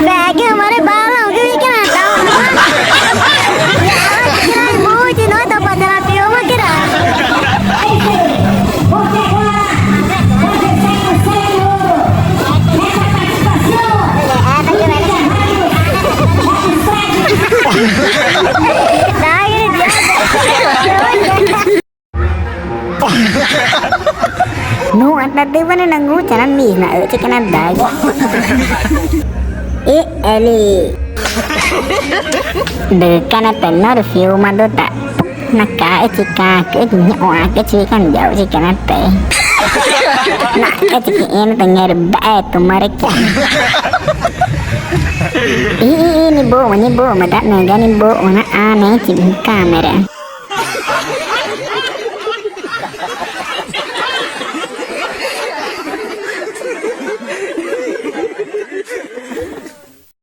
बैग हमारे बालों के भी कराता हूँ मुझे नो तो पता पियो मैं करा No, at tadi mana nanggu jangan nih na cikan ada. Eli. Dekan tenor review madu tak. Naka cika ke nyawa ke cikan jauh cikan ate. Nak ke cikan tengah rebah tu mereka. Ini bo, mata naga ni bo, mana aneh cikan kamera.